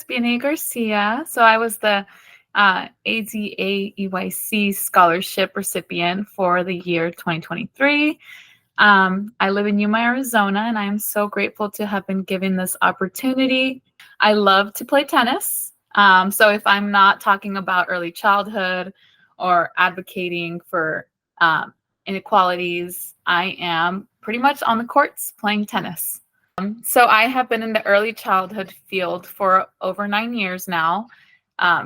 Bianey Garcia. So I was the AzAEYC Scholarship recipient for the year 2023. I live in Yuma, Arizona, and I am so grateful to have been given this opportunity. I love to play tennis. So if I'm not talking about early childhood or advocating for inequalities, I am pretty much on the courts playing tennis. So I have been in the early childhood field for over 9 years now,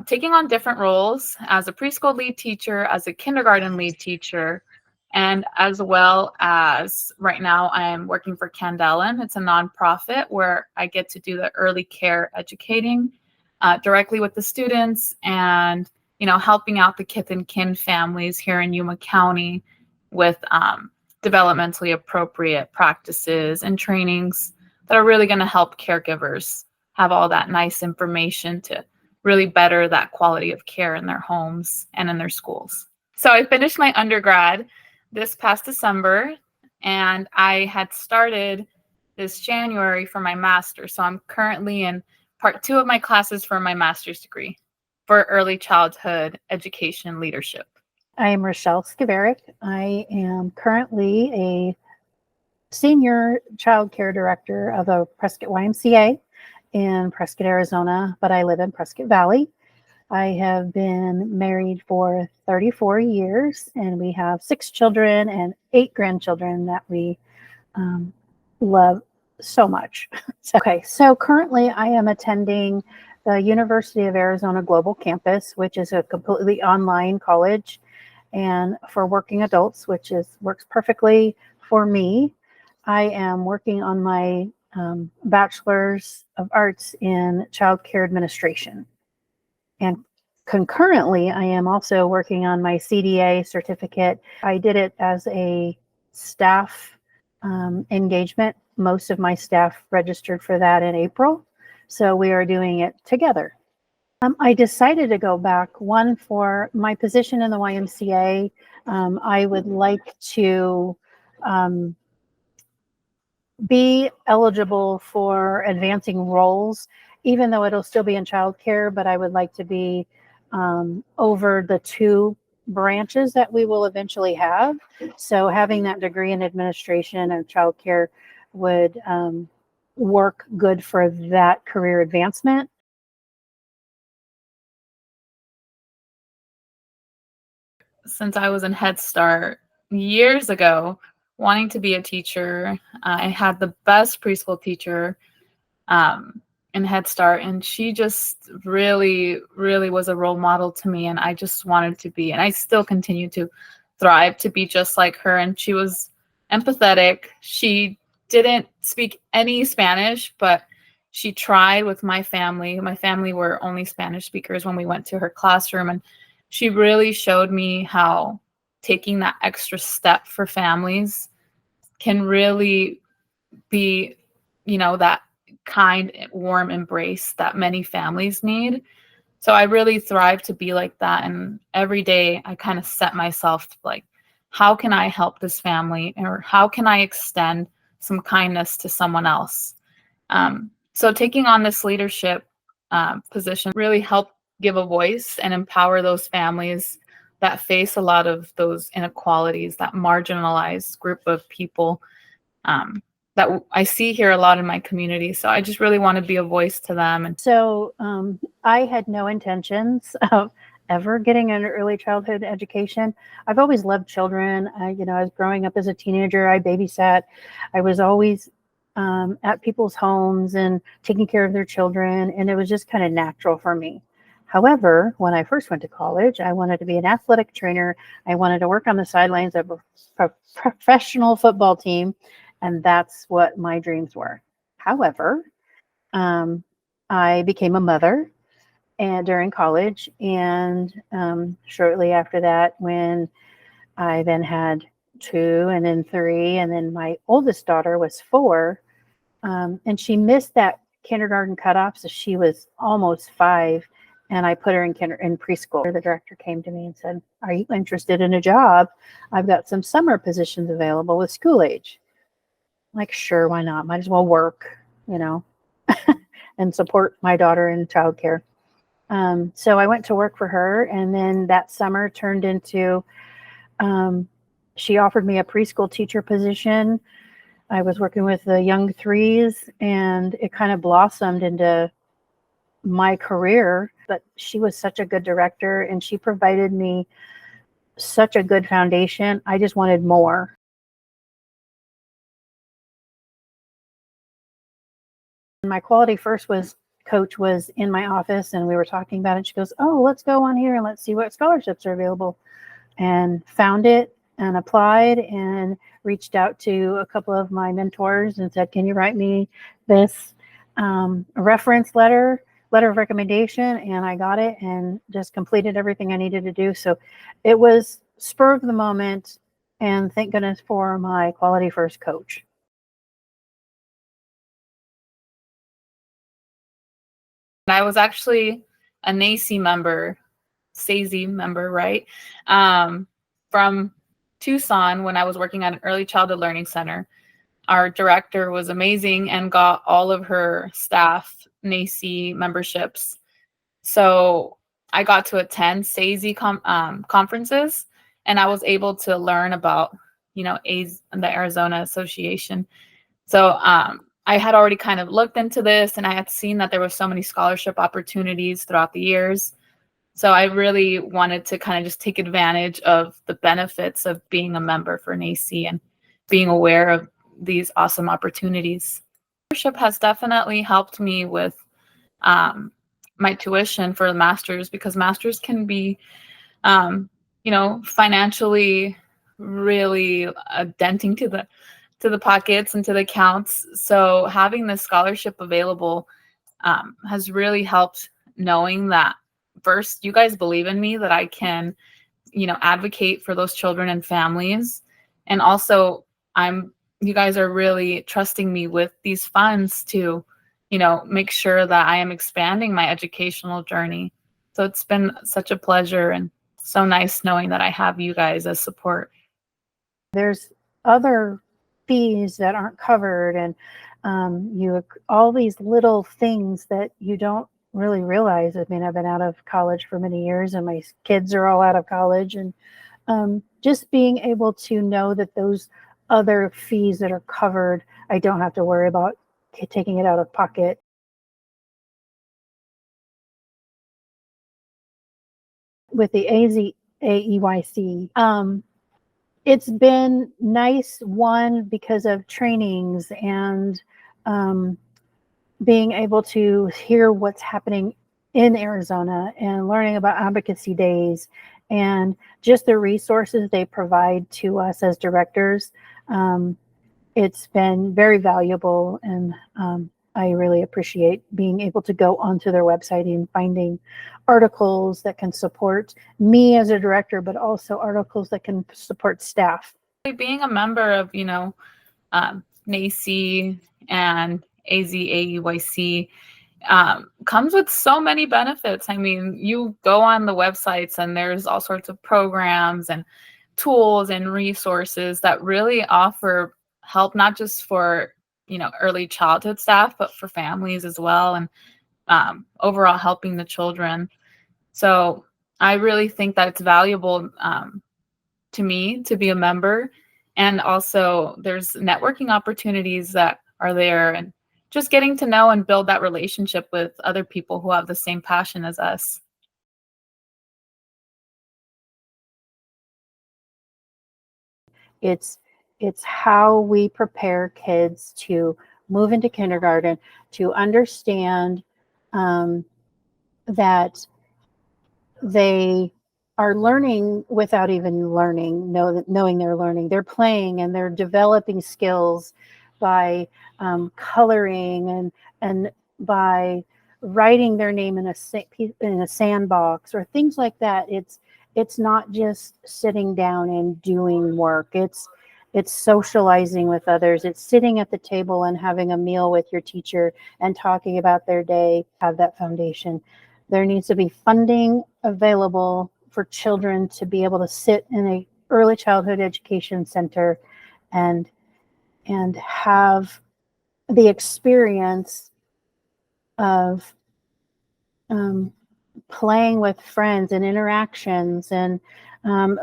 taking on different roles as a preschool lead teacher, as a kindergarten lead teacher, and as well as right now I'm working for Candelin. It's a nonprofit where I get to do the early care educating directly with the students and, helping out the kith and kin families here in Yuma County with developmentally appropriate practices and trainings that are really going to help caregivers have all that nice information to really better that quality of care in their homes and in their schools. So I finished my undergrad this past December, and I had started this January for my master's. So I'm currently in part 2 of my classes for my master's degree for early childhood education leadership. I am Rachelle Skvarek. I am currently a senior child care director of a Prescott YMCA in Prescott, Arizona, but I live in Prescott Valley. I have been married for 34 years, and we have 6 children and 8 grandchildren that we love so much. So currently I am attending the University of Arizona Global Campus, which is a completely online college and for working adults, which works perfectly for me. I am working on my Bachelor's of Arts in Child Care Administration. And concurrently, I am also working on my CDA certificate. I did it as a staff engagement. Most of my staff registered for that in April. So we are doing it together. I decided to go back, one, for my position in the YMCA. I would like to be eligible for advancing roles, even though it'll still be in childcare, but I would like to be over the 2 branches that we will eventually have. So having that degree in administration and childcare would work good for that career advancement. Since I was in Head Start years ago, wanting to be a teacher, I had the best preschool teacher in Head Start, and she just really, really was a role model to me, and I just wanted to be, and I still continue to thrive to be just like her. And she was empathetic. She didn't speak any Spanish, but she tried with my family. My family were only Spanish speakers when we went to her classroom, and she really showed me how taking that extra step for families can really be, that kind, warm embrace that many families need. So I really thrive to be like that. And every day I kind of set myself to like, how can I help this family, or how can I extend some kindness to someone else? So taking on this leadership position really helped give a voice and empower those families that face a lot of those inequalities, that marginalized group of people that I see here a lot in my community. So I just really want to be a voice to them. And so I had no intentions of ever getting an early childhood education. I've always loved children. I was growing up as a teenager. I babysat. I was always at people's homes and taking care of their children, and it was just kind of natural for me. However, when I first went to college, I wanted to be an athletic trainer. I wanted to work on the sidelines of a professional football team, and that's what my dreams were. However, I became a mother during college, and shortly after that, when I then had 2 and then 3, and then my oldest daughter was 4, and she missed that kindergarten cutoff, so she was almost 5. And I put her in preschool. The director came to me and said, "Are you interested in a job? I've got some summer positions available with school age." I'm like, sure, why not? Might as well work, And and support my daughter in childcare. So I went to work for her, and then that summer turned into, she offered me a preschool teacher position. I was working with the young threes, and it kind of blossomed into my career. But she was such a good director, and she provided me such a good foundation. I just wanted more. My Quality First coach was in my office, and we were talking about it. She goes, "Oh, let's go on here and let's see what scholarships are available." And found it and applied and reached out to a couple of my mentors and said, "Can you write me this reference letter of recommendation?" And I got it and just completed everything I needed to do. So it was spur of the moment, and thank goodness for my Quality First coach. I was actually a NAEYC member, AzAEYC member, right? From Tucson when I was working at an early childhood learning center. Our director was amazing and got all of her staff NAEYC memberships. So I got to attend AzAEYC conferences, and I was able to learn about, the Arizona Association. So I had already kind of looked into this, and I had seen that there were so many scholarship opportunities throughout the years. So I really wanted to kind of just take advantage of the benefits of being a member for NAEYC and being aware of these awesome opportunities. Scholarship has definitely helped me with my tuition for the master's, because master's can be, financially really denting to the pockets and to the accounts. So having this scholarship available has really helped, knowing that first, you guys believe in me, that I can, advocate for those children and families. And also you guys are really trusting me with these funds to, make sure that I am expanding my educational journey. So it's been such a pleasure and so nice knowing that I have you guys as support. There's other fees that aren't covered, and all these little things that you don't really realize. I mean, I've been out of college for many years, and my kids are all out of college, and just being able to know that those other fees that are covered, I don't have to worry about taking it out of pocket. With the AzAEYC, it's been nice, one, because of trainings and being able to hear what's happening in Arizona and learning about advocacy days and just the resources they provide to us as directors. It's been very valuable, and I really appreciate being able to go onto their website and finding articles that can support me as a director, but also articles that can support staff. Being a member of, NAEYC and AzAEYC comes with so many benefits. I mean, you go on the websites and there's all sorts of programs and tools and resources that really offer help, not just for, early childhood staff, but for families as well, and overall helping the children. So I really think that it's valuable to me to be a member. And also there's networking opportunities that are there, and just getting to know and build that relationship with other people who have the same passion as us. It's how we prepare kids to move into kindergarten, to understand that they are learning without even knowing they're learning. They're playing and they're developing skills by coloring and by writing their name in a sandbox or things like that. It's not just sitting down and doing work. It's socializing with others. It's sitting at the table and having a meal with your teacher and talking about their day. Have that foundation. There needs to be funding available for children to be able to sit in a early childhood education center and have the experience of playing with friends and interactions, and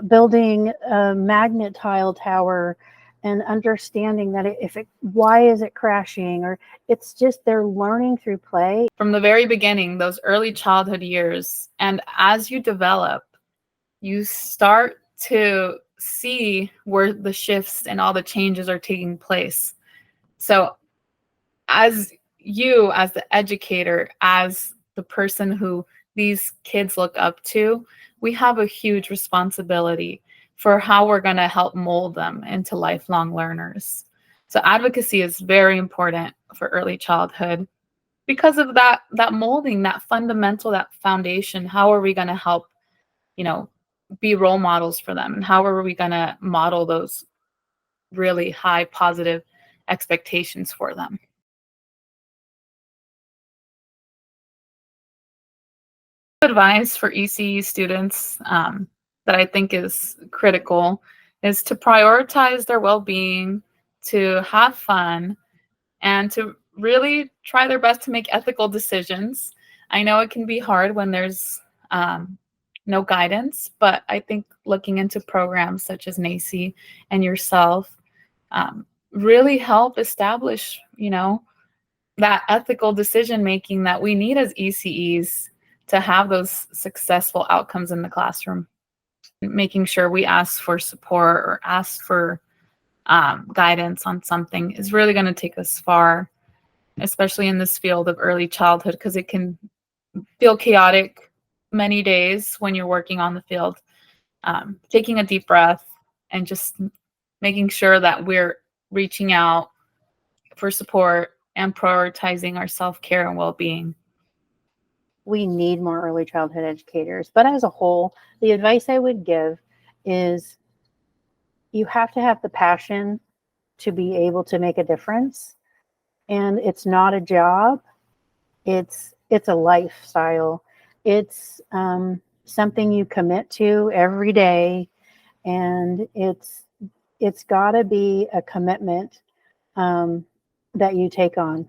building a magnet tile tower, and understanding that why is it crashing, or it's just they're learning through play. From the very beginning, those early childhood years, and as you develop, you start to see where the shifts and all the changes are taking place. So as you, as the educator, as the person who these kids look up to, we have a huge responsibility for how we're going to help mold them into lifelong learners. So advocacy is very important for early childhood because of that molding, that fundamental, that foundation. How are we going to help, be role models for them? And how are we going to model those really high positive expectations for them? Advice for ECE students that I think is critical is to prioritize their well-being, to have fun, and to really try their best to make ethical decisions. I know it can be hard when there's no guidance, but I think looking into programs such as NACCE and yourself really help establish, that ethical decision making that we need as ECEs to have those successful outcomes in the classroom. Making sure we ask for support or ask for guidance on something is really going to take us far, especially in this field of early childhood, because it can feel chaotic many days when you're working on the field. Taking a deep breath and just making sure that we're reaching out for support and prioritizing our self-care and well-being. We need more early childhood educators, but as a whole, the advice I would give is you have to have the passion to be able to make a difference. And it's not a job. It's a lifestyle. It's something you commit to every day. And it's got to be a commitment that you take on.